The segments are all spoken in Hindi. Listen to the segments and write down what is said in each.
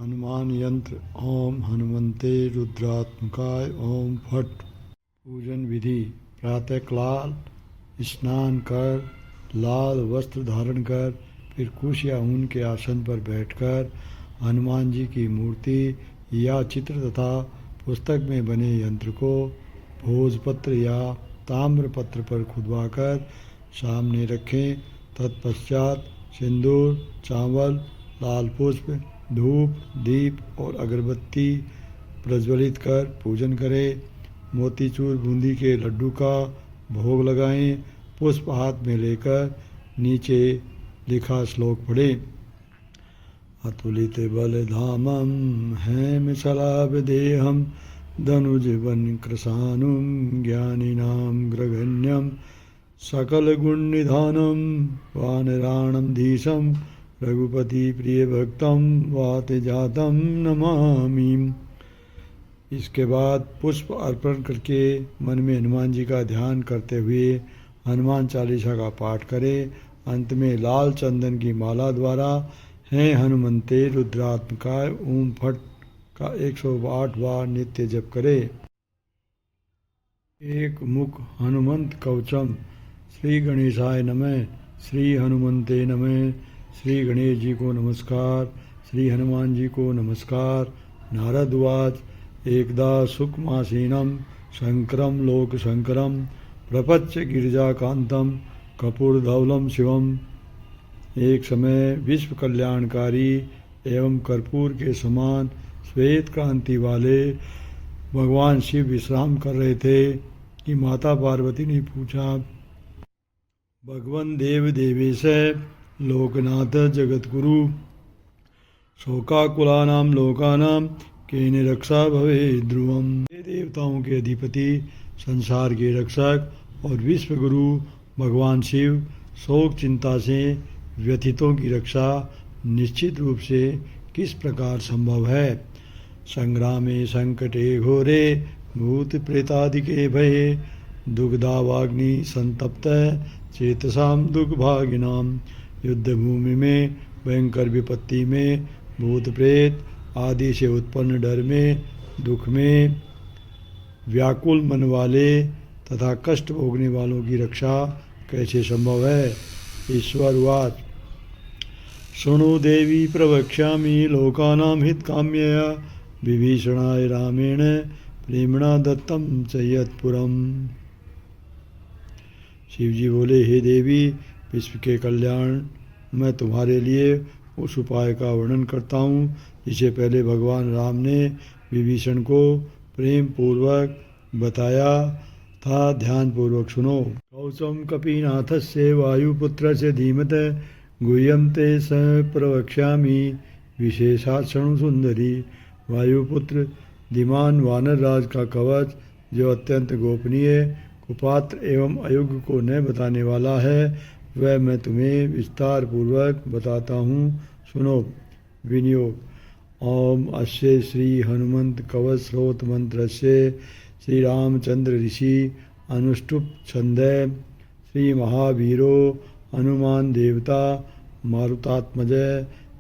हनुमान यंत्र। ओम हनुमंते रुद्रात्मकाय ओम फट। पूजन विधि। प्रातःकाल स्नान कर लाल वस्त्र धारण कर फिर कुश या ऊन के आसन पर बैठकर हनुमान जी की मूर्ति या चित्र तथा पुस्तक में बने यंत्र को भोजपत्र या ताम्र पत्र पर खुदवाकर सामने रखें। तत्पश्चात सिंदूर, चावल, लाल पुष्प, धूप, दीप और अगरबत्ती प्रज्वलित कर पूजन करें। मोतीचूर बूंदी के लड्डू का भोग लगाएं। पुष्प हाथ में लेकर नीचे लिखा श्लोक पढ़ें। अतुलित बलधामं हेमशलाभदेहं धनुजवन कृशानुं ज्ञानिनां ग्रगण्यं सकलगुणनिधानं वानराणं धीशं रघुपति प्रिय भक्तं वातजातं नमामि। इसके बाद पुष्प अर्पण करके मन में हनुमान जी का ध्यान करते हुए हनुमान चालीसा का पाठ करें। अंत में लाल चंदन की माला द्वारा हैं हनुमंते रुद्रात्मकाय ओम फट का 108 बार नित्य जप करें। एक मुख हनुमंत कवचम। श्री गणेशाय नमः। श्री हनुमंते नमः। श्री गणेश जी को नमस्कार। श्री हनुमान जी को नमस्कार। नारद उवाच एकदा सुखमासीनं शंकरं लोकशंकरं प्रपच्य गिरिजाकांतं कपूरधवलं शिवम। एक समय विश्व कल्याणकारी एवं कर्पूर के समान श्वेत कांति वाले भगवान शिव विश्राम कर रहे थे कि माता पार्वती ने पूछा, भगवन् देव देवेश लोकनाथ जगतगुरु शोकाकुलानां लोकानां केन रक्षा भवे ध्रुवम। देवताओं के अधिपति, संसार के रक्षक और विश्व गुरु भगवान शिव शोक चिंता से व्यथितों की रक्षा निश्चित रूप से किस प्रकार संभव है। संग्रामे संकटे घोरे भूत प्रेतादिके भये दुग्धावाग्नि संतप्त चेतसाम दुर्भागिनाम। युद्ध भूमि में भयंकर विपत्ति में भूत प्रेत आदि से उत्पन्न डर में दुख में व्याकुल मन वाले तथा कष्ट भोगने वालों की रक्षा कैसे संभव है। ईश्वर वाच शृणु देवी प्रवक्ष्यामि लोकानां हितकाम्यया विभीषणाय रामेण प्रेमणा दत्तं च यत्पुरम्। शिव जी बोले, हे देवी, विश्व के कल्याण मैं तुम्हारे लिए उस उपाय का वर्णन करता हूँ जिसे पहले भगवान राम ने विभीषण को प्रेम पूर्वक बताया था। ध्यान पूर्वक सुनो। कौचम कपीनाथस्य वायुपुत्रस्य धीमते गुह्यं ते स प्रवक्ष्यामि विशेषात् शृणु सुंदरी। वायुपुत्र धीमान वानर राज का कवच जो अत्यंत गोपनीय, कुपात्र एवं अयोग्य को न बताने वाला है, वह मैं तुम्हें विस्तार पूर्वक बताता हूँ, सुनो। विनियोग। ओम अस्य श्री हनुमंत कवच स्रोत मंत्रस्य श्री रामचंद्र ऋषि अनुष्टुप छंदे श्री महावीरो हनुमान देवता मारुतात्मज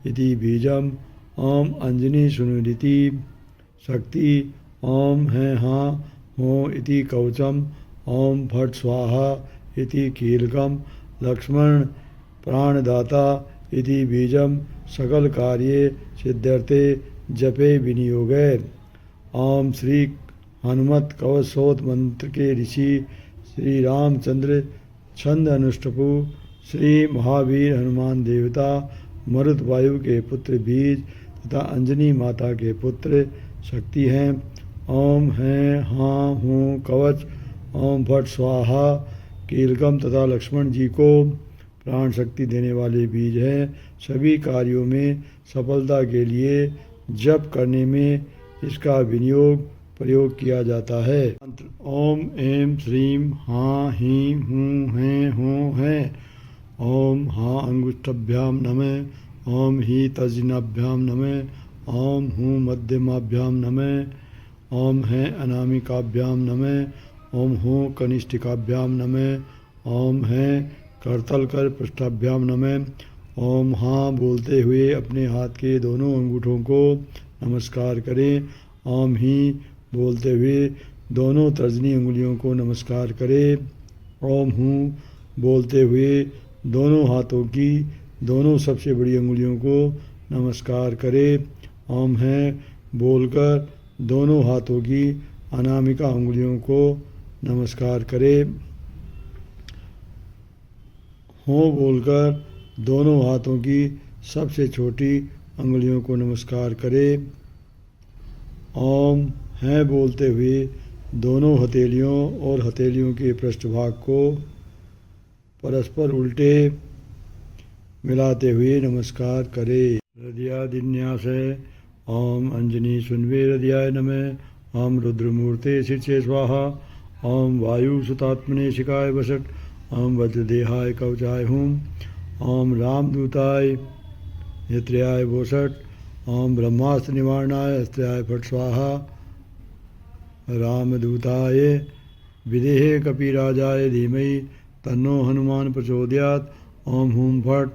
इति बीजम। ओम अंजनी सुनुरिति शक्ति। ओम हैं हाँ हो इति कवचम। ओम फट स्वाहा इति कीलकम। लक्ष्मण प्राणदाता इति बीजम। सकल कार्ये सिद्ध्यर्थे जपे विनियोगे। ओम श्री हनुमत कवच स्रोत मंत्र के ऋषि श्री रामचंद्र छंद अनुष्टपु श्री महावीर हनुमान देवता मरुत वायु के पुत्र बीज तथा अंजनी माता के पुत्र शक्ति हैं। ओम हैं हाँ हूँ कवच। ओम फट स्वाहा कीलकम तथा लक्ष्मण जी को प्राण शक्ति देने वाले बीज हैं। सभी कार्यों में सफलता के लिए जप करने में इसका विनियोग प्रयोग किया जाता है। मंत्र। ओम ऐं श्रीं हाँ हीं हूँ हैं हों हैं। ओम हाँ अंगुष्ठभ्यां नमः। ओम ही तर्जनाभ्यां नमः। ओम हूँ मध्यमाभ्यां नमः। ओम हैं अनामिकाभ्यां नमः। ओम हूँ कनिष्ठिकाभ्यां नमः। ओम हैं करतलकर पृष्ठाभ्यां नमः। ओम हाँ बोलते हुए अपने हाथ के दोनों अंगूठों को नमस्कार करें। ओम ही बोलते हुए दोनों तर्जनी उंगलियों को नमस्कार करें। ओम हूँ बोलते हुए दोनों हाथों की दोनों सबसे बड़ी उंगलियों को नमस्कार करें। ओम है बोलकर दोनों हाथों की अनामिका उंगलियों को नमस्कार करें। हों बोलकर दोनों हाथों की सबसे छोटी उंगलियों को नमस्कार करें। ओम हैं बोलते हुए दोनों हथेलियों और हथेलियों के पृष्ठभाग को परस्पर उल्टे मिलाते हुए नमस्कार करें। हृदयादिन्यास है। ओम अंजनी सुन्वे हृदयाय नमः। ओम रुद्रमूर्ते शिचे स्वाहा। ओम वायु सुतात्मने शिखाय वसट। ओम वज्रदेहाय कवचाय हूँ। ओम रामदूताय नेत्र्याय वोसट। ओम ब्रह्मास्त्र निवारणाय अस्त्र्याय फट स्वाहा। रामदूताय विदेहे कपिराजाय धीमहि तन्नो हनुमान प्रचोदयात्। ओम हूम फट।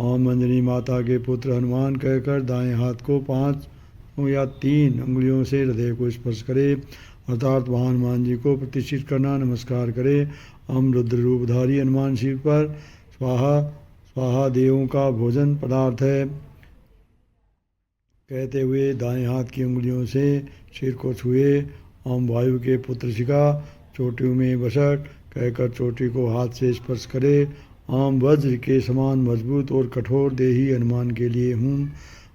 ओम अंजनी माता के पुत्र हनुमान कहकर दाएं हाथ को 5 या 3 उंगलियों से हृदय को स्पर्श करे, अर्थात वहाँ हनुमान जी को प्रतिष्ठित करना, नमस्कार करे। ओम रुद्र रूपधारी हनुमान शिव पर स्वाहा। स्वाहा देवों का भोजन पदार्थ है कहते हुए दाएं हाथ की उंगलियों से सिर को छुए। ओम वायु के पुत्र शिखा चोटी में वसट कहकर चोटी को हाथ से स्पर्श करे। ओम वज्र के समान मजबूत और कठोर देही हनुमान के लिए हूँ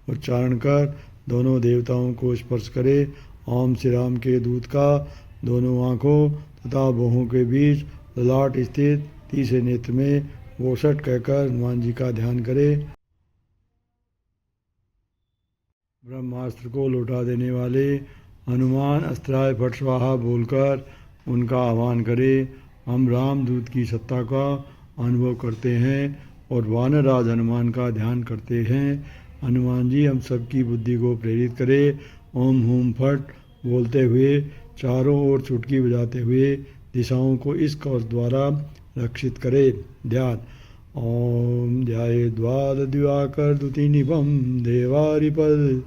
उच्चारण कर दोनों देवताओं को स्पर्श करे। ओम श्री राम के दूत का दोनों आँखों तथा भौहों के बीच ललाट स्थित तीसरे नेत्र में वोसट कहकर हनुमान जी का ध्यान करे। ब्रह्मास्त्र को लौटा देने वाले हनुमान अस्त्राय फट स्वाहा बोलकर उनका आह्वान करे। हम रामदूत की सत्ता का अनुभव करते हैं और वानर राज हनुमान का ध्यान करते हैं। हनुमान जी हम सबकी बुद्धि को प्रेरित करें। ओम हूम फट बोलते हुए चारों ओर चुटकी बजाते हुए दिशाओं को इस कवच द्वारा रक्षित करे। ध्यान। ओम ध्याये द्वाद दिवाकर दुतिनिभम देवारिपद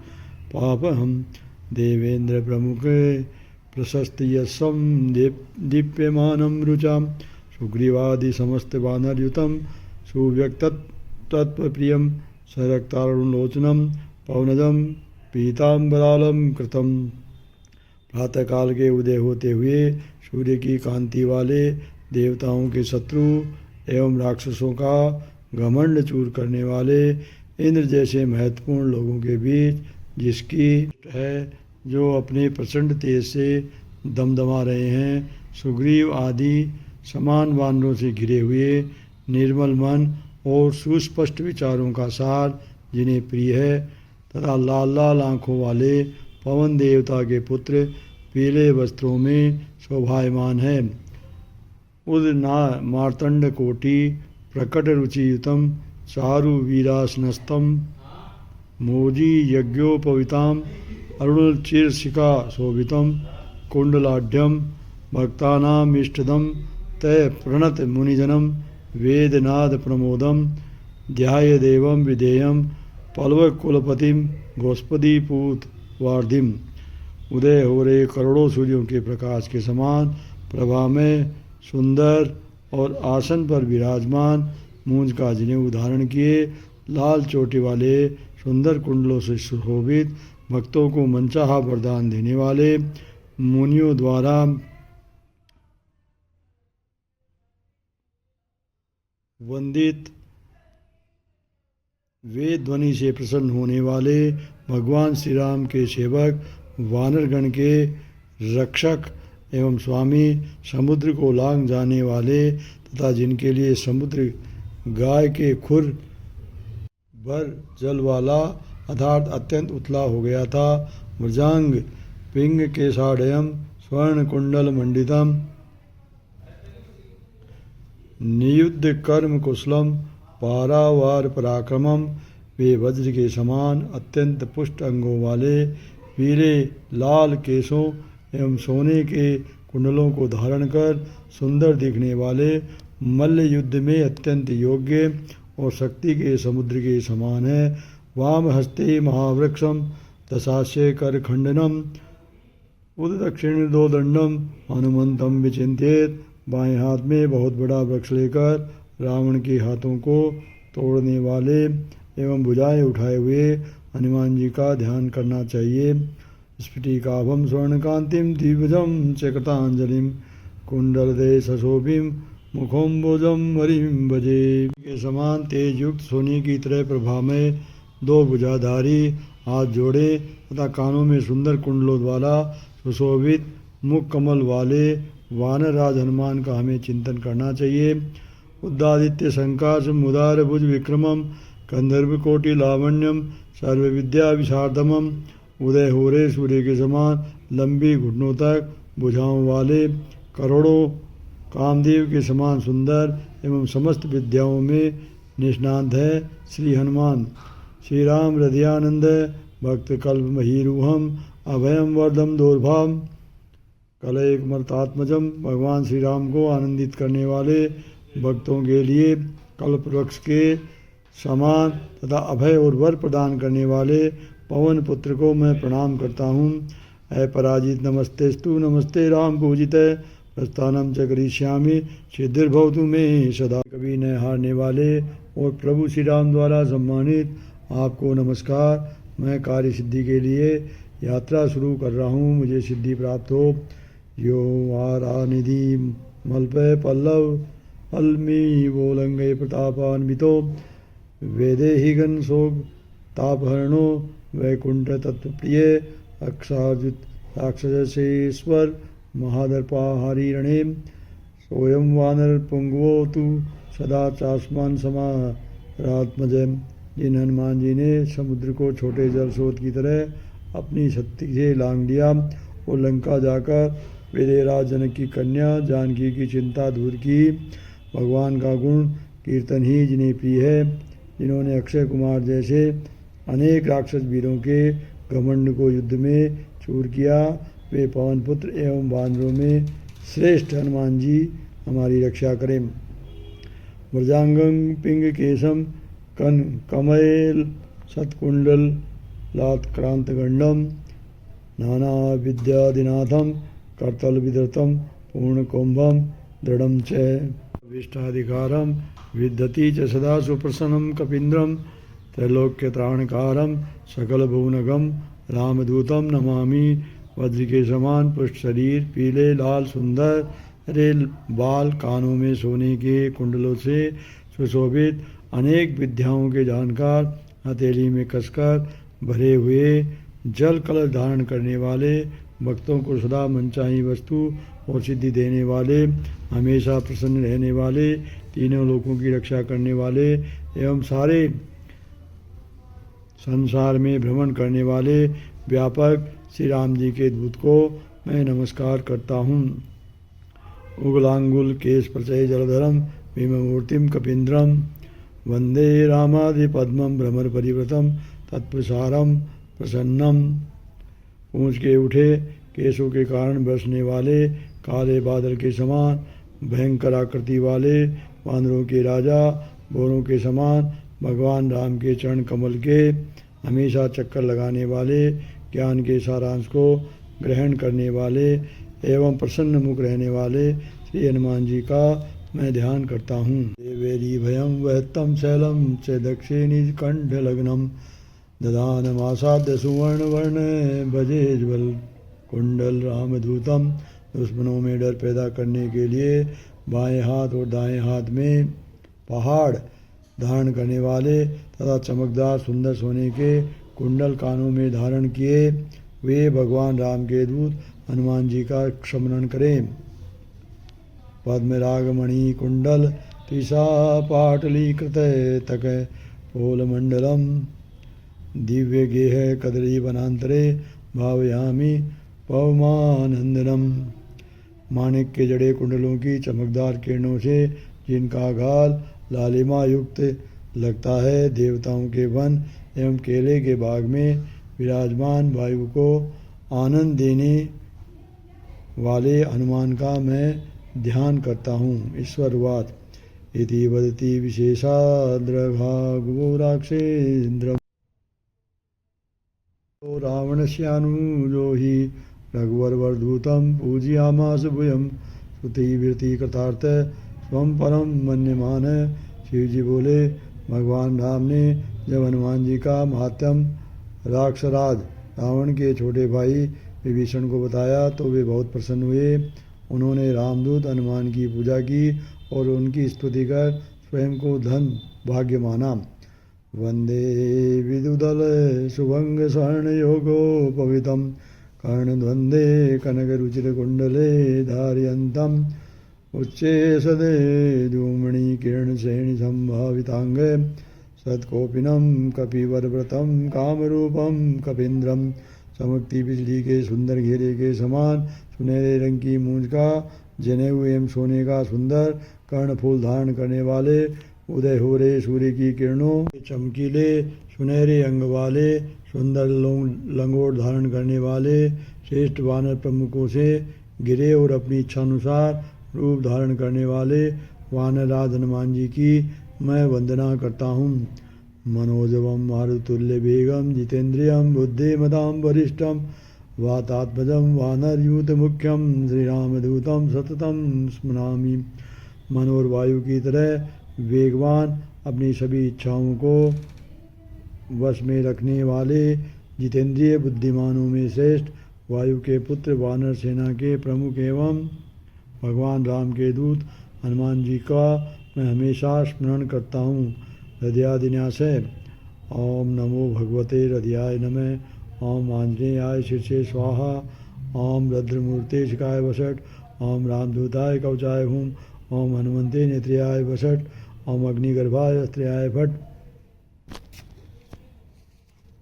पापहम देवेंद्र प्रमुख प्रशस्त यशम दीप्यमानम रुचाम सुग्रीवादि समस्त वानरयुतम सुव्यक्तत्वप्रियम सरक्तारुणलोचनम पवनजम पीताम्बरालम कृतम। प्रातःकाल के उदय होते हुए सूर्य की कांति वाले देवताओं के शत्रु एवं राक्षसों का घमंड चूर करने वाले इंद्र जैसे महत्वपूर्ण लोगों के बीच जिसकी है जो अपने प्रचंड तेज से दमदमा रहे हैं, सुग्रीव आदि समान वानरों से घिरे हुए निर्मल मन और सुस्पष्ट विचारों का सार जिन्हें प्रिय है, तथा लाल लाल आँखों वाले पवन देवता के पुत्र पीले वस्त्रों में शोभायमान है। उदना मार्तंड कोटि प्रकट रुचियुतम चारु वीरासनस्तम मोजी यज्ञोपविताम अरुण चिरशिखा शोभितम कुंडलाढ्यम भक्तानाम इष्टदम तय प्रणत मुनिजनम वेदनाद प्रमोदम ध्याय देवम विधेयम पल्व कुलपतिम गोस्पदी पूत वार्धिम। उदय हो रहे करोड़ों सूर्यों के प्रकाश के समान प्रभा में सुंदर और आसन पर विराजमान मूंज का जिन्हें उदाहरण किए लाल चोटी वाले सुंदर कुंडलों से सुशोभित भक्तों को मनचाहा वरदान देने वाले मुनियों द्वारा वंदित वेद ध्वनि से प्रसन्न होने वाले भगवान श्री राम के सेवक वानरगण के रक्षक एवं स्वामी समुद्र को लांघ जाने वाले तथा जिनके लिए समुद्र गाय के खुर भर जल वाला अर्थात अत्यंत उथला हो गया था। मृजांग पिंग के साढ़यम स्वर्ण कुंडल मंडितम नियुद्ध कर्म कुशलम पारावार पराक्रमम। वे वज्र के समान अत्यंत पुष्ट अंगों वाले पीले लाल केशों एवं सोने के कुंडलों को धारण कर सुंदर दिखने वाले मल्ल युद्ध में अत्यंत योग्य और शक्ति के समुद्र के समान है। वाम हस्ते महावृक्षम दशास्य कर खंडनम उद दक्षिण दो दंडम हनुमंतम विचिंतित। बाएं हाथ में बहुत बड़ा वृक्ष लेकर रावण के हाथों को तोड़ने वाले एवं भुजाएं उठाए हुए हनुमान जी का ध्यान करना चाहिए। स्फटिकाभम स्वर्णकांतिम द्विभुजम चक्रतांजलिम कुंडलदे सशोभिम मुखोम्बोजम हरिम भजे। के समान तेज युक्त सोने की तरह प्रभा में दो भुजाधारी हाथ जोड़े तथा कानों में सुंदर कुंडलों वाला सुशोभित मुख कमल वाले वानर राज हनुमान का हमें चिंतन करना चाहिए। उद्दादित्य संकाश मुदार भुज विक्रमम कंदर्भ कोटि लावण्यम सर्व विद्या विशारदमम। उदय हो रहे सूर्य के समान लंबी घुटनों तक भुजाओं वाले करोड़ों कामदेव के समान सुंदर एवं समस्त विद्याओं में निष्णात है श्री हनुमान। श्री राम हृदयानंद भक्त कल्प महीरूहम अभयम वर्धम दोर्भाम कलयुग मर्तात्मजम। भगवान श्री राम को आनंदित करने वाले भक्तों के लिए कल्प वृक्ष के समान तथा अभय और वर प्रदान करने वाले पवन पुत्र को मैं प्रणाम करता हूँ। अपराजित नमस्तेस्तु नमस्ते राम पूजित प्रस्थानम च करिष्यामि सिद्धिर्भवतु मे सदा। कभी न हारने वाले और प्रभु श्री राम द्वारा सम्मानित आपको नमस्कार। मैं कार्य सिद्धि के लिए यात्रा शुरू कर रहा हूँ, मुझे सिद्धि प्राप्त हो। यो वारा निधि मल्पय पल्लव अलमी वोलंगे प्रतापान्वितो वेदे ही गण शोक तापहरणो वैकुंठ तत्वप्रिय अक्षार्जुत राक्षसेश्वर महादर्पाहारी रणे सोयम वानर पुंगवो तु सदा चास्मान समारात्मजय। जिन हनुमान जी ने समुद्र को छोटे जल स्रोत की तरह अपनी शक्ति से लांघ लिया और लंका जाकर विदेहराज जनक की कन्या जानकी की चिंता दूर की। भगवान का गुण कीर्तन ही जिन्हें प्रिय है। जिन्होंने अक्षय कुमार जैसे अनेक राक्षस वीरों के घमंड को युद्ध में चूर किया, वे पवन पुत्र एवं बानरों में श्रेष्ठ हनुमान जी हमारी रक्षा करें। व्रजांगं पिंग केशम कन कमल सत्कुंडल लात्क्रांत गंडम नाना विद्यादिनाथम करतल विधृतम पूर्ण कुंभम दृढ़म च विष्टाधिकारम विद्धति च सदा सुप्रसन्नम कपींद्रम त्रैलोक्य त्राणकारम सकल भुवनगम रामदूतम नमामि। वज्र के समान पुष्ट शरीर पीले लाल सुंदर रेल बाल कानों में सोने के कुंडलों से सुशोभित अनेक विद्याओं के जानकार हथेली में कसकर भरे हुए जल कलश धारण करने वाले भक्तों को सदा मनचाही वस्तु और सिद्धि देने वाले हमेशा प्रसन्न रहने वाले तीनों लोकों की रक्षा करने वाले एवं सारे संसार में भ्रमण करने वाले व्यापक श्री राम जी के दूत को मैं नमस्कार करता हूँ। उगलांगुल केश प्रचय जलधरम भीममूर्तिम कपींद्रम वंदे रामादि पद्मम भ्रमर परिव्रतम तत्प्रसारम प्रसन्नम। पूंछ के उठे केशों के कारण बरसने वाले काले बादल के समान भयंकर आकृति वाले वानरों के राजा भोरों के समान भगवान राम के चरण कमल के हमेशा चक्कर लगाने वाले ज्ञान के सारांश को ग्रहण करने वाले एवं प्रसन्न मुख रहने वाले श्री हनुमान जी का मैं ध्यान करता हूँ। देवेरी भयम वहत्तम शैलम च दक्षिणी कंठ लग्नम ददानमासाद्य सुवर्ण वर्ण भजेज्वल कुंडल रामदूतम। दुश्मनों में डर पैदा करने के लिए बाएं हाथ और दाएं हाथ में पहाड़ धारण करने वाले तथा चमकदार सुंदर सोने के कुंडल कानों में धारण किए वे भगवान राम के दूत हनुमान जी का स्मरण करें। पद्मरागमणि कुंडल त्रिशा पाटली कृत तक पोलमंडलम दिव्य गेह कदली वनांतरे भावयामी पवमानंदनम। माणिक के जड़े कुंडलों की चमकदार किरणों से जिनका गाल लालिमा युक्त लगता है, देवताओं के वन एवं केले के बाग में विराजमान वायु को आनंद देने वाले हनुमान का मैं ध्यान करता हूँ। ईश्वरवाद इति वदति विशेषाद्रघागो राक्षेन्द्रम् रावणस्यानुजो हि रघुवरवरधूतं पूजयामास भूयं स्तुतिवृत्ति कृतार्थ स्वं परम मन्यमान। शिव जी बोले, भगवान राम ने जब हनुमान जी का महात्म राक्षसराज रावण के छोटे भाई विभीषण को बताया तो वे बहुत प्रसन्न हुए। उन्होंने रामदूत हनुमान की पूजा की और उनकी स्तुति कर स्वयं को धन भाग्य माना। वंदे विदुदल शुभंग स्वर्ण योगोपवितं कर्णद्वंदे कनक रुचिर कुंडले धारयन्तम् उच्चे सदे धूमणि किरण श्रेणी संभावितांग सत्कोपिनं कपिवरव्रतं कामरूपं कपीन्द्रम। चमकती बिजली के सुंदर घेरे के समान सुनहरे रंग की मूंछ का जनेऊ एवं सोने का सुंदर कर्णफूल धारण करने वाले उदय हो रहे सूर्य की किरणों के चमकीले सुनहरे अंग वाले सुंदर लंगोट धारण करने वाले श्रेष्ठ वानर प्रमुखों से गिरे और अपनी इच्छानुसार रूप धारण करने वाले वानर राज हनुमान जी की मैं वंदना करता हूँ। मनोजवम मारुतुल्य वेगम जितेन्द्रियम बुद्धिमतां वरिष्ठम वातात्मजं वानरयूथ मुख्यम श्री रामदूतम सततम स्मरामि। मन और वायु की तरह वेगवान अपनी सभी इच्छाओं को वश में रखने वाले जितेंद्रिय बुद्धिमानों में श्रेष्ठ वायु के पुत्र वानर सेना के प्रमुख एवं भगवान राम के दूत हनुमान जी का मैं हमेशा स्मरण करता हूँ। हृदयादिन्यास है। ओम नमो भगवते हृदयाय नमः। ओम आंजनेयाय शीर्षे स्वाहा। ओम रुद्रमूर्ते शिखाय वसट। ओम रामदूताय कवचाय हुम। ओम हनुमंते नेत्र्याय वसट। ओम अग्निगर्भाय अस्त्र्याय भट्ट।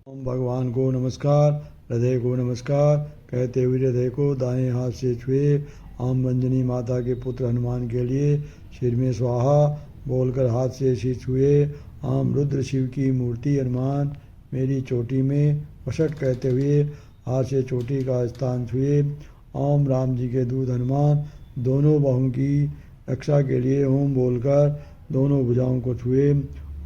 ओम भगवान को नमस्कार, हृदय को नमस्कार कहते हुए हृदय को दाएं हाथ से छुए। ओम अंजनी माता के पुत्र हनुमान के लिए सिर में स्वाहा बोलकर हाथ से शीश छुए। ओम रुद्र शिव की मूर्ति हनुमान मेरी चोटी में वसट कहते हुए हाथ से चोटी का स्थान छुए। ओम राम जी के दूत हनुमान दोनों बाहों की रक्षा के लिए ओम बोलकर दोनों भुजाओं को छुए।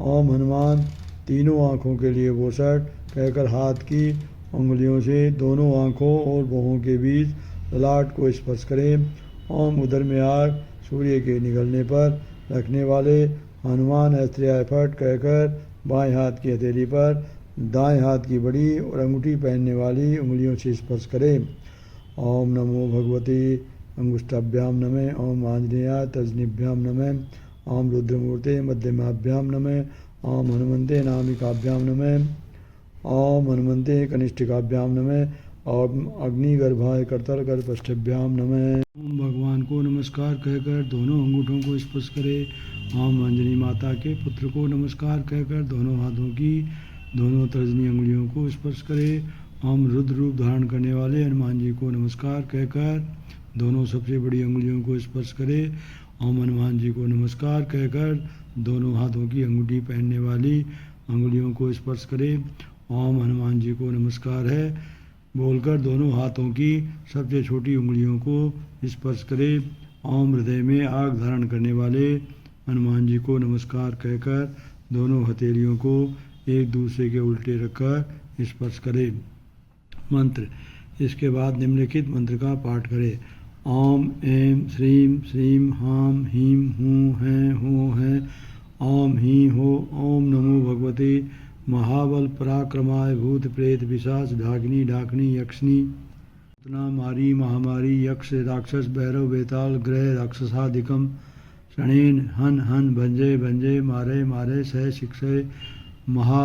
ओम हनुमान तीनों आँखों के लिए वसट कहकर हाथ की उंगलियों से दोनों आँखों और बाहों के बीच ललाट को स्पर्श करें। ओम उदर में आग सूर्य के निकलने पर रखने वाले हनुमान अस्त्र्याय फट कहकर बाएं हाथ की हथेली पर दाएं हाथ की बड़ी और अंगूठी पहनने वाली उंगलियों से स्पर्श करें। ओम नमो भगवते अंगुष्ठाभ्याम नमः। ओम आंजनेयाय तर्जनीभ्याम नमः। ओम रुद्रमूर्ते मध्यमाभ्याम नमः। ओम हनुमंते नामिकाभ्याम नमः। ओम हनुमंते कनिष्ठिकाभ्याम नमः। ओम अग्निगर्भाय करतल गर्भष्ठभ्याम नमः। ओम भगवान को नमस्कार कहकर दोनों अंगूठों को स्पर्श करें। ओम अंजनी माता के पुत्र को नमस्कार कहकर दोनों हाथों की दोनों तर्जनी अंगुलियों को स्पर्श करें। ओम रुद्र रूप धारण करने वाले हनुमान जी को नमस्कार कहकर दोनों सबसे बड़ी अंगुलियों को स्पर्श करें। ओम हनुमान जी को नमस्कार कहकर दोनों हाथों की अंगूठी पहनने वाली अंगुलियों को स्पर्श करें। ओम हनुमान जी को नमस्कार है बोलकर दोनों हाथों की सबसे छोटी उंगलियों को स्पर्श करें। ओम हृदय में आग धारण करने वाले हनुमान जी को नमस्कार कहकर दोनों हथेलियों को एक दूसरे के उल्टे रखकर स्पर्श करें। मंत्र। इसके बाद निम्नलिखित मंत्र का पाठ करें। ओम ऐं श्रीं श्रीं हां हीं हूं हैं हो हैं। ओम ही हो। ओम नमो भगवते महाबल पराक्रमाय भूत प्रेत पिशाच ढाकिनी डाकनी यक्षिणी पूतना मारी महामारी यक्ष राक्षस भैरव बेताल ग्रह राक्षसाधिकम शणेन हन हन भंजय भंजय मारे मारे सह शिक्षय महा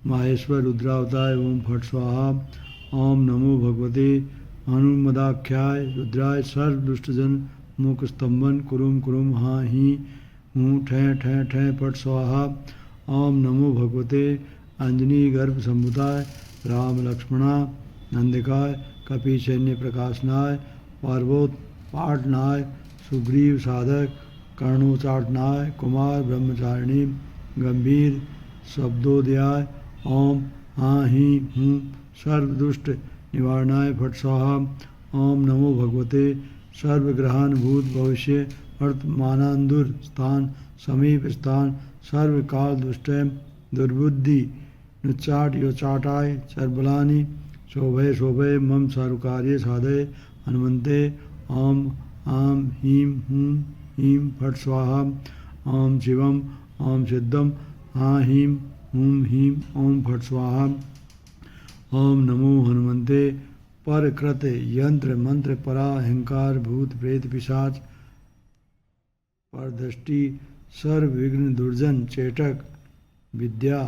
माहेश्वर रुद्रावताय ओम फट स्वाहा। ओम नमो भगवते हनुमदाख्याय रुद्राय सर्व दुष्टजन मुख स्तंभन कुरुम कुरुम हाँ ही हूँ ठै ठै ठै फट स्वाहा। ओम नमो भगवते अंजनी गर्भ संभुताय राम लक्ष्मणा नंदिकाय कपि सैन्य प्रकाशनाय पार्वत पाटनाय सुग्रीव साधक कर्णोचाटनाय कुमार ब्रह्मचारिणी गंभीर शब्दोदयाय ओम हाँ ही हूँ सर्वदुष्ट निवारणाय फट स्वाहा। ओम नमो भगवते सर्वग्रहानुभूत भविष्य वर्तमानांदुर स्थान समीप स्थान सर्व काल दुष्टय दुर्बुद्धि नुच्चाट योचाटाय चरबलानि शोभय शोभय मम सर्वकार्य साधय हनुमंते ओम आम ह्रीं हूं ह्रीं फट स्वाहा ओम शिवम ओम सिद्धम हाँ ह्रीं हूं ह्रीं ओम फट स्वाहा ओम नमो हनुमंते पर कृत यंत्र मंत्र परा अहंकार भूत प्रेत पिशाच पर दृष्टि सर्व विघ्न दुर्जन चेटक विद्या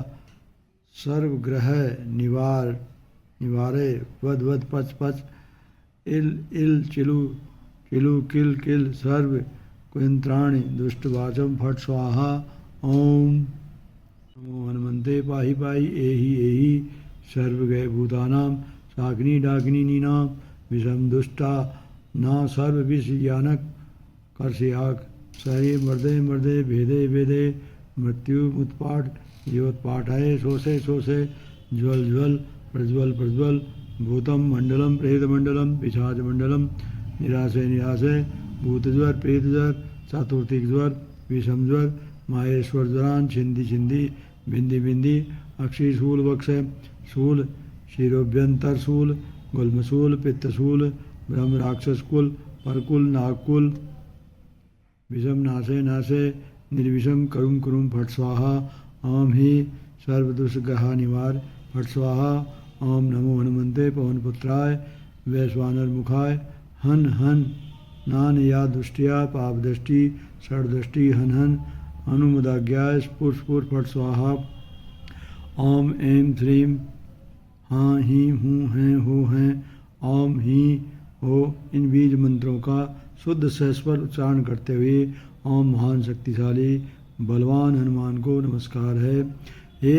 सर्वग्रह निवारे वद वद पच पच इल इल चिलु किलु किल किल सर्व कुंत्राणि दुष्टवाचम फट स्वाहा ओम नमो हनुमंते पाहि पाहि एहि एहि सर्वगय भूतानां साग्नि डाग्नि नीनां विषम दुष्टा ना सर्व विष यानक कर्षयाक सरे मर्दे मर्दे भेदे भेदे मृत्यु उत्पाट योत्पाठाय शोषे शोषे ज्वल ज्वल प्रज्वल प्रज्वल भूतम मंडलम प्रेत मंडलम पिशाच मंडलम निराशय निराशय भूतज्वर प्रेतज्वर चतुर्थिक ज्वर विषम ज्वर माहेश्वर ज्वरान छिंदी छिंदी बिंदी बिंदी अक्षी शूल वक्ष शूल शिरोभ्यंतर शूल गुल्मशूल पित्तशूल ब्रह्म राक्षस कुल परकुल नागकुल विषम नाशे नाशे निर्विषम करुम करुम फट स्वाहा ओम ही सर्वदुष्ग्रहा निवार फट स्वाहा ओम नमो हनुमंते पवनपुत्राय वैश्वानर मुखाय हन हन नान या दुष्टिया पाप दृष्टि षडदृष्टि हन हन अनुमदाज्ञाय स्फुर स्फुर फट स्वाहा ओम ऐं ह्रीं हाँ ही हूँ हैं हो हैं ओम ही हो। इन बीज मंत्रों का शुद्ध सहस्वर उच्चारण करते हुए ओम महान शक्तिशाली बलवान हनुमान को नमस्कार है। हे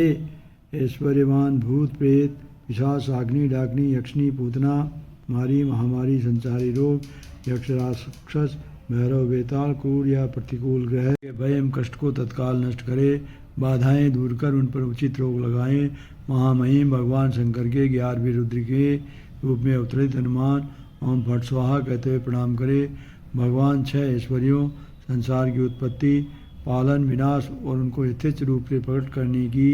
ऐश्वर्यवान भूत प्रेत पिशाच अग्नि डाग्नि यक्षिणी पूतना मारी महामारी संचारी रोग यक्ष राक्षस भैरव बेताल क्रूर या प्रतिकूल ग्रह के भय एवं कष्ट को तत्काल नष्ट करे, बाधाएं दूर कर उन पर उचित रोग लगाएं। महामहिम भगवान शंकर के 11वें रुद्र के रूप में अवतरित हनुमान ओम फट स्वाहा कहते हुए प्रणाम करे। भगवान 6 ऐश्वर्यों संसार की उत्पत्ति पालन विनाश और उनको यथेच्छ रूप से प्रकट करने की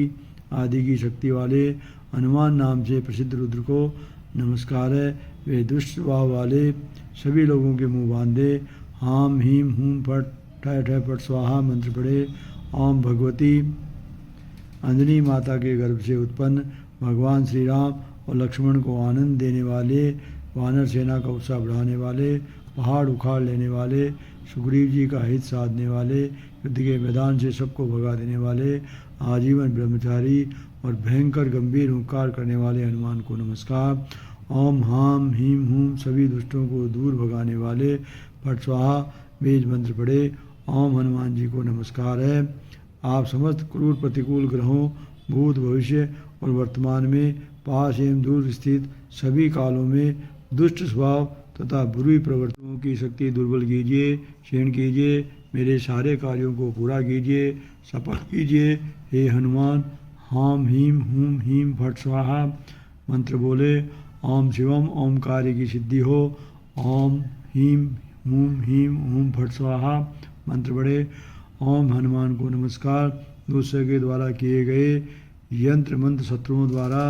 आदि की शक्ति वाले हनुमान नाम से प्रसिद्ध रुद्र को नमस्कार है। वे दुष्ट स्वभाव वाले सभी लोगों के मुंह बांधे हाम हीम हूम फट ठय ठय फट स्वाहा मंत्र पढ़े। ओम भगवती अंजनी माता के गर्भ से उत्पन्न भगवान श्री राम और लक्ष्मण को आनंद देने वाले, वानर सेना का उत्साह बढ़ाने वाले, पहाड़ उखाड़ लेने वाले, सुग्रीव जी का हित साधने वाले, युद्ध के मैदान से सबको भगा देने वाले, आजीवन ब्रह्मचारी और भयंकर गंभीर हुंकार करने वाले हनुमान को नमस्कार। ओम हाम हीम हूम सभी दुष्टों को दूर भगाने वाले फट स्वाहा बीज मंत्र पढ़े। ओम हनुमान जी को नमस्कार है। आप समस्त क्रूर प्रतिकूल ग्रहों भूत भविष्य और वर्तमान में पास एवं दूर स्थित सभी कालों में दुष्ट स्वभाव तथा बुरी प्रवृत्तियों की शक्ति दुर्बल कीजिए, क्षीण कीजिए, मेरे सारे कार्यों को पूरा कीजिए, सफल कीजिए। हे हनुमान हाम हीम हूम हीम फट स्वाहा मंत्र बोले। ओम शिवम ओम कार्य की सिद्धि हो। ओम हीम हूम हीम हूम फट स्वाहा मंत्र पढ़े। ओम हनुमान को नमस्कार। दूसरे के द्वारा किए गए यंत्र मंत्र शत्रुओं द्वारा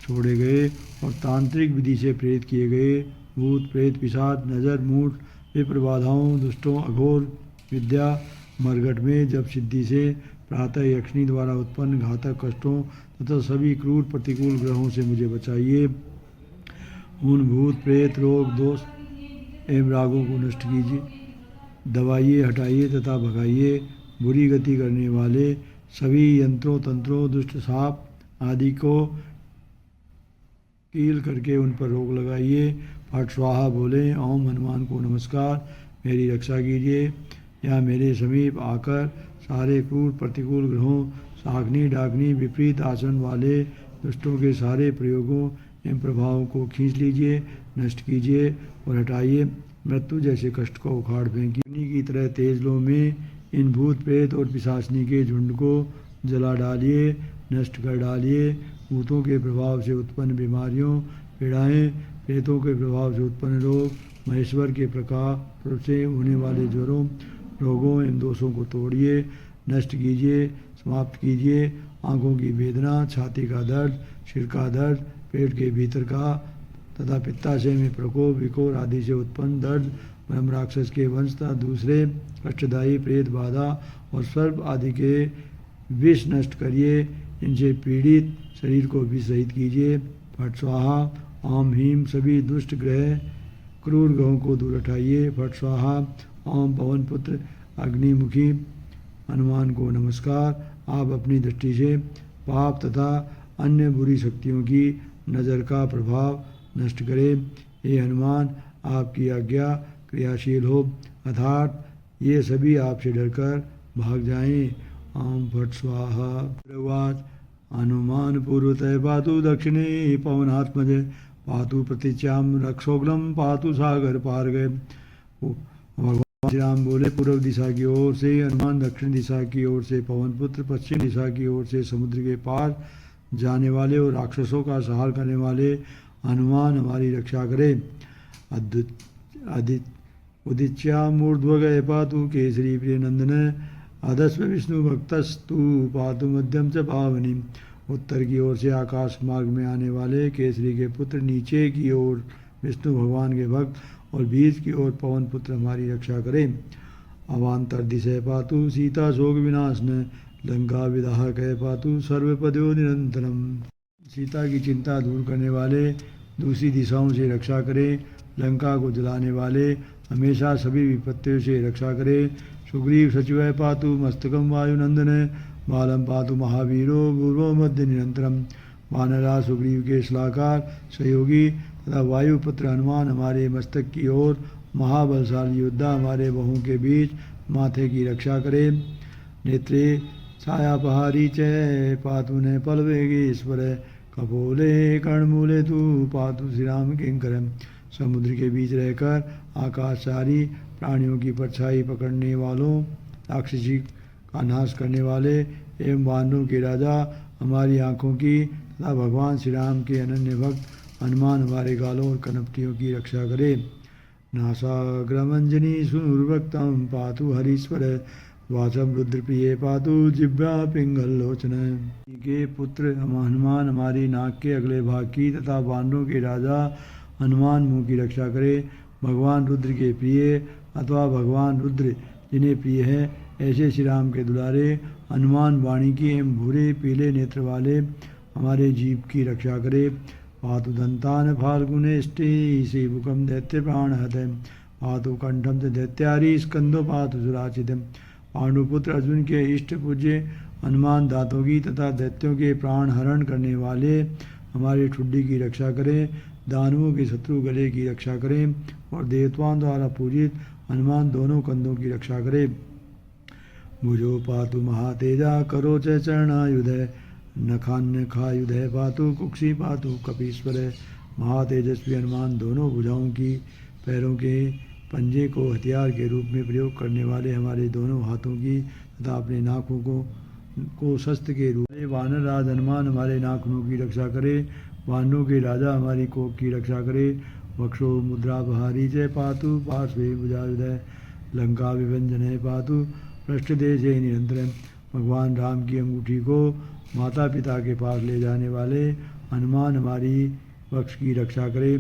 छोड़े गए और तांत्रिक विधि से प्रेरित किए गए भूत प्रेत पिशाच नजर मूठ विप्र बाधाओं दुष्टों अघोर विद्या मरघट में जब सिद्धि से प्रातः यक्षिणी द्वारा उत्पन्न घातक कष्टों तथा सभी क्रूर प्रतिकूल ग्रहों से मुझे बचाइए। उन भूत प्रेत रोग दोष एवं रागों को नष्ट कीजिए, दबाइए, हटाइए तथा भगाइए। बुरी गति करने वाले सभी यंत्रों तंत्रों दुष्ट सांप आदि को कील करके उन पर रोक लगाइए। फट स्वाहा बोले। ओम हनुमान को नमस्कार। मेरी रक्षा कीजिए या मेरे समीप आकर सारे क्रूर प्रतिकूल ग्रहों साग्नि डाग्नि विपरीत आचरण वाले दुष्टों के सारे प्रयोगों एवं प्रभावों को खींच लीजिए, नष्ट कीजिए और हटाइए। मृत्यु जैसे कष्ट को उखाड़ फेंकिए। अग्नि की तरह तेज लो में इन भूत प्रेत और पिशाचनी के झुंड को जला डालिए, नष्ट कर डालिए। भूतों के प्रभाव से उत्पन्न बीमारियों पीड़ाएँ, प्रेतों के प्रभाव से उत्पन्न रोग, महेश्वर के प्रकार से होने वाले ज्वरों रोगों एवं दोषों को तोड़िए, नष्ट कीजिए, समाप्त कीजिए। आँखों की वेदना, छाती का दर्द, सिर का दर्द, पेट के भीतर का तथा पित्ताशय में प्रकोप, विकोर आदि से उत्पन्न दर्द, ब्रह्म राक्षस के वंशता दूसरे कष्टदायी प्रेत बाधा और सर्प आदि के विष नष्ट करिए। इनसे पीड़ित शरीर को विष रहित कीजिए। फट स्वाहा। ओम ह्रीम। सभी दुष्ट ग्रह क्रूर ग्रहों को दूर हटाइए। फट स्वाहा। ओम पवन पुत्र अग्निमुखी हनुमान को नमस्कार। आप अपनी दृष्टि से पाप तथा अन्य बुरी शक्तियों की नज़र का प्रभाव नष्ट करें। हे हनुमान, आपकी आज्ञा क्रियाशील हो, अर्थात ये सभी आपसे डरकर भाग जाएं। ओम फट स्वाहा। भगवान हनुमान पूर्वतः पातु दक्षिणे पवनात्मज पातु प्रतीच्याम रक्षोग्रम पातु सागर पार गए। भगवान श्री राम बोले, पूर्व दिशा की ओर से हनुमान, दक्षिण दिशा की ओर से पवन पुत्र, पश्चिम दिशा की ओर से समुद्र के पार जाने वाले और राक्षसों का संहार करने वाले हनुमान हमारी रक्षा करें। उदिच्यामूर्ध्व गए पातु केसरी प्रिय नंदन अधस्व विष्णु भक्तस्तु पातु मध्यम च पावनी। उत्तर की ओर से आकाश मार्ग में आने वाले केसरी के पुत्र, नीचे की ओर विष्णु भगवान के भक्त और बीच की ओर पवन पुत्र हमारी रक्षा करें। अवान्तर दिशा पातु सीता शोक विनाशन लंका विदाह कह पातु सर्वपदयो निरंतरम। सीता की चिंता दूर करने वाले दूसरी दिशाओं से रक्षा करें। लंका को जलाने वाले हमेशा सभी विपत्तियों से रक्षा करें। सुग्रीव सचिव पातु मस्तकम वायुनंदन बालम पातु महावीरो पूर्व मध्य निरंतरम। वानरा सुग्रीव के सलाहकार सहयोगी तथा वायुपुत्र हनुमान हमारे मस्तक की ओर महाबलशाली योद्धा हमारे बाहों के बीच माथे की रक्षा करें। नेत्रे छायापहारी च पातु ने पलवेगेश्वर कपोले कर्णमूले तु पातु श्री राम किंकरम। समुद्र के बीच रहकर आकाशचारी प्राणियों की परछाई पकड़ने वालों, राक्षसी का नाश करने वाले एवं वानरों के राजा हमारी आँखों की तथा भगवान श्री राम के अनन्य भक्त हनुमान हमारे गालों और कनपटियों की रक्षा करे। नासाग्रमंजनी सुनुर्भक्तम पातु हरीश्वर वाचम रुद्रप्रिय पातु जिह्वा पिंगल लोचन। के पुत्र हनुमान हमारी नाक के अगले भाग की तथा वानरों के राजा हनुमान मुंह की रक्षा करे। भगवान रुद्र के प्रिय अथवा भगवान रुद्र जिन्हें प्रिय है ऐसे श्री राम के दुलारे हनुमान वाणी की एवं भूरे पीले नेत्र वाले हमारे जीव की रक्षा करे। पातु दंतान फाल्गुने स्टे मुखम दैत्य प्राण हत पातु कंठम से दैत्यारी स्कंदो पातु सुराचितम। पांडुपुत्र अर्जुन के इष्ट पूज्य हनुमान दांतों की तथा दैत्यों के प्राण हरण करने वाले हमारे ठुड्डी की रक्षा करें। दानवों के शत्रु गले की रक्षा करें और देवताओं द्वारा पूजित हनुमान दोनों कंधों की रक्षा करें। भुजो पातु महातेजा करो च चरणायुध नखान्य खायुध पातु कुक्षी पातु कपीश्वर। महातेजस्वी हनुमान दोनों भुजाओं की पैरों के पंजे को हथियार के रूप में प्रयोग करने वाले हमारे दोनों हाथों की तथा अपने नाकों को शस्त्र के रूप में। वानर राज हनुमान हमारे नाखूनों की रक्षा करे। वानरों के राजा हमारी कोख की रक्षा करे। वक्षो मुद्रा बहारी जय पातु पार्श्वे भुजायुधय लंका विभंजन पातु पृष्ठदेश निरंतर। भगवान राम की अंगूठी को माता पिता के पास ले जाने वाले हनुमान हमारी वक्ष की रक्षा करे।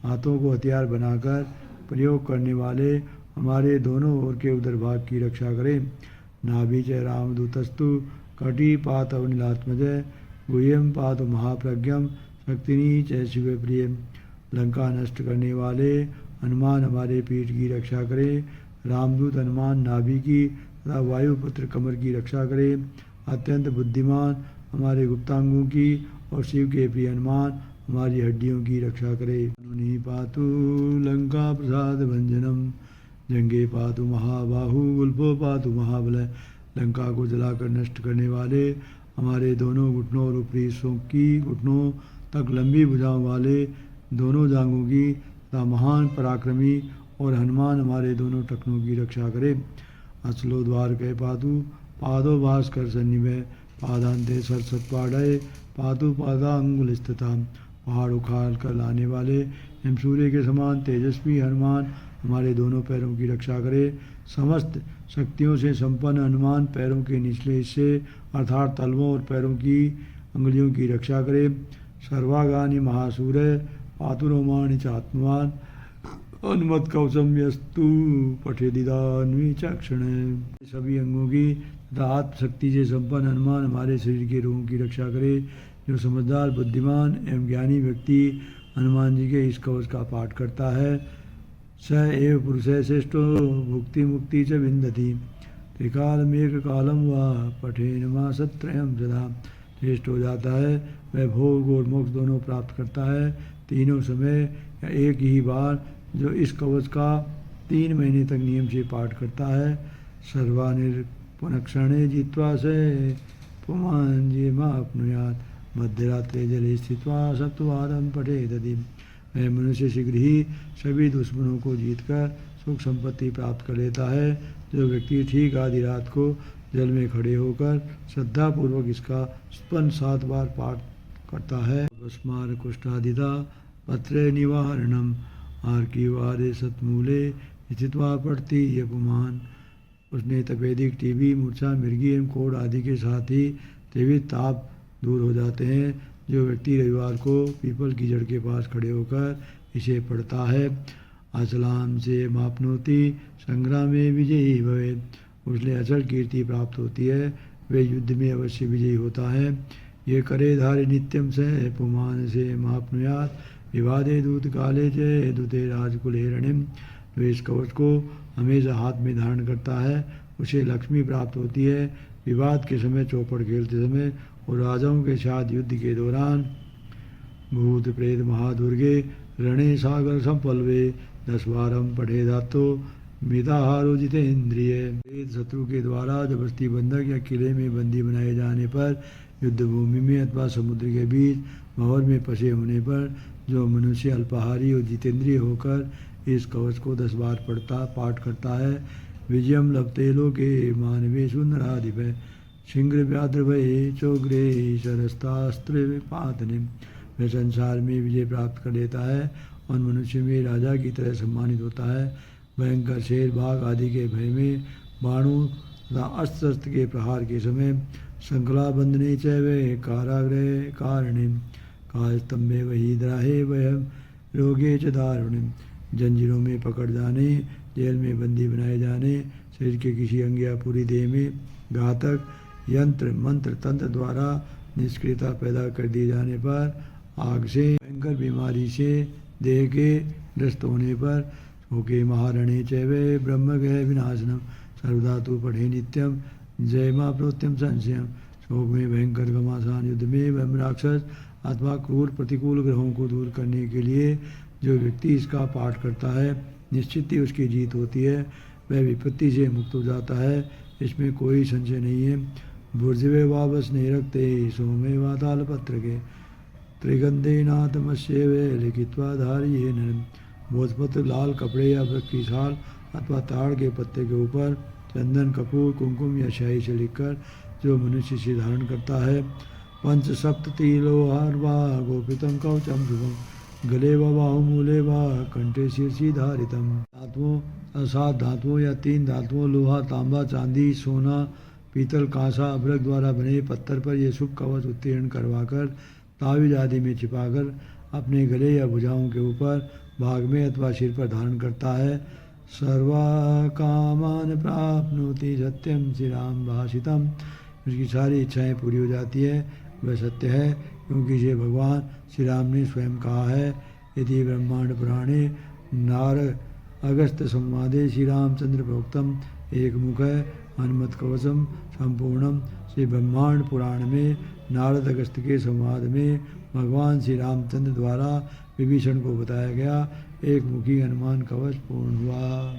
हाथों को हथियार बनाकर प्रयोग करने वाले हमारे दोनों ओर के उदर भाग की रक्षा करें। नाभि च रामदूतस्तु कटी पातव नीलात्मजय गुह्यम पातु महाप्रज्ञम शक्तिनी च शिव प्रिय। लंका नष्ट करने वाले हनुमान हमारे पीठ की रक्षा करें। रामदूत हनुमान नाभि की तथा वायुपुत्र कमर की रक्षा करे। अत्यंत बुद्धिमान हमारे गुप्तांगों की और शिव के प्रिय हनुमान हमारी हड्डियों की रक्षा करे। अनुनी पातु लंका प्रसाद भंजनम जंगे पातु महाबाहु गुल्फो पातु महाबल। लंका को जलाकर नष्ट करने वाले हमारे दोनों घुटनों और ऊपरी हिस्सों की घुटनों तक लंबी भुजाओं वाले दोनों जांघों की तथा महान पराक्रमी और हनुमान हमारे दोनों टखनों की रक्षा करे। अचलो द्वार कह पातु पादो भास्कर सन्निभय पादांते सरसत पाड़य पातु पादा अंगुल स्थिता। पहाड़ उखाड़ कर लाने वाले एवं सूर्य के समान तेजस्वी हनुमान हमारे दोनों पैरों की रक्षा करे। समस्त शक्तियों से संपन्न हनुमान पैरों के निचले हिस्से अर्थात तलवों और पैरों की अंगुलियों की रक्षा करे। सर्वागानि महासूरय पातुरोमाणि चात्मवान हनुमत कवचम यस्तु पठेदिदान्वी चक्षण। सभी अंगों की तथा आत्मशक्ति से संपन्न हनुमान हमारे शरीर के रोगों की रक्षा करे। जो समझदार बुद्धिमान एवं ज्ञानी व्यक्ति हनुमान जी के इस कवच का पाठ करता है स एव पुरुष श्रेष्ठो भुक्ति मुक्ति च विन्दति त्रिकालमेक कालम व पठेन मासत्रयम् सदा। श्रेष्ठ हो जाता है वह भोग और मोक्ष दोनों प्राप्त करता है तीनों समय या एक ही बार जो इस कवच का 3 महीने तक नियम से पाठ करता है। सर्वानिर्पुनक्षणे जित्वा से पुमान जे माप्नुयात् मध्यरात्रे जले स्थित्वा सप्तवारं पठेदधि। वह मनुष्य शीघ्र ही सभी दुश्मनों को जीतकर सुख संपत्ति प्राप्त कर लेता है। जो व्यक्ति ठीक आधी रात को जल में खड़े होकर श्रद्धापूर्वक इसका स्पंद 7 बार पाठ करता है। स्मार कुष्ठादिता पत्रे निवारणम आर्की वारे सतमूले स्थित्वा पढ़ती ये पुमान। उसने तपेदिक टीबी मूर्छा मिर्गी एवं कोढ़ आदि के साथ ही त्रिविध ताप दूर हो जाते हैं। जो व्यक्ति रविवार को पीपल की जड़ के पास खड़े होकर इसे पढ़ता है अचलाम से मापनोति संग्रामे विजयी भवेत्। उसने अचल कीर्ति प्राप्त होती है वे युद्ध में अवश्य विजयी होता है। ये करे धारे नित्यम से पुमान से मापनुयात् विवादे दूत काले जय दूते राजकुले रणिम। जो इस कवच को हमेशा हाथ में धारण करता है उसे लक्ष्मी प्राप्त होती है। विवाद के समय चौपड़ खेलते समय और राजाओं के साथ युद्ध के दौरान भूत प्रेत महादुर्गे रणे सागर संपल्वे 10 बारम पढ़े धातो मिताहारो जितेंद्रिय। शत्रु के द्वारा जबरदस्ती बंधक या किले में बंदी बनाए जाने पर युद्ध भूमि में अथवा समुद्र के बीच भंवर में फंसे होने पर जो मनुष्य अल्पाहारी और जितेंद्रिय होकर इस कवच को 10 बार पाठ करता है विजयम लभते लोके मानवेषु नराधिपे शीघ्र व्याद्रभये चोग्रे शरस्तास्त्र पातने। वह संसार में विजय प्राप्त कर लेता है और मनुष्य में राजा की तरह सम्मानित होता है। भयंकर शेर बाघ आदि के भय में बाणों तथा अस्त्र शस्त्र के प्रहार के समय श्रृंखला बंधने चैवे कारागृह कारणे कालस्तंभे वही द्राहे वयम रोगे च दारुणिम। जंजीरों में पकड़ जाने जेल में बंदी बनाए जाने शरीर के किसी अंग या पूरी देह में घातक यंत्र मंत्र तंत्र द्वारा निष्क्रियता पैदा कर दिए जाने पर आग से भयंकर बीमारी से देह के ग्रस्त होने पर शोके महारणे चैवे ब्रह्म गृह विनाशनम सर्वदा तु पढ़े नित्यम जय माँ प्रोत्यम संशयम। शोक में भयंकर घमासान युद्ध में ब्रह्म राक्षस अथवा क्रूर प्रतिकूल ग्रहों को दूर करने के लिए जो व्यक्ति इसका पाठ करता है निश्चित ही उसकी जीत होती है। वह विपत्ति से मुक्त हो जाता है इसमें कोई संशय नहीं है। भुर्जवे वापस नहीं रखते सोमे वाताल पत्र के त्रिगंधे नाथमस्यवे लिखित्वा धारिये नरम। भोजपत्र लाल कपड़े या वृक्ष की छाल अथवा ताड़ के पत्ते के ऊपर चंदन कपूर कुमकुम या शाही से लिखकर जो मनुष्य से धारण करता है पंच सप्त तिलोहार वा गोपितम कवचम शुभम गले व बाहुमूले व कंठे शीर्षि धारितम। धातुओं 7 धातुओं या 3 धातुओं लोहा तांबा चांदी सोना पीतल कांसा अभ्रक द्वारा बने पत्थर पर यह शुभ कवच उत्तीर्ण करवाकर तावीज आदि में छिपाकर अपने गले या भुजाओं के ऊपर भाग में अथवा सिर पर धारण करता है। सर्वा कामान प्राप्नोति सत्यम श्री राम भाषितम। उसकी सारी इच्छाएं पूरी हो जाती है वह सत्य है क्योंकि ये भगवान श्री राम ने स्वयं कहा है। यदि ब्रह्मांड पुराणे नारद अगस्त संवादे श्री रामचंद्र प्रोक्तम एक मुख है हनुमत कवचम संपूर्णम। श्री ब्रह्मांड पुराण में नारद अगस्त के संवाद में भगवान श्री रामचंद्र द्वारा विभीषण को बताया गया एक मुखी हनुमान कवच पूर्ण हुआ।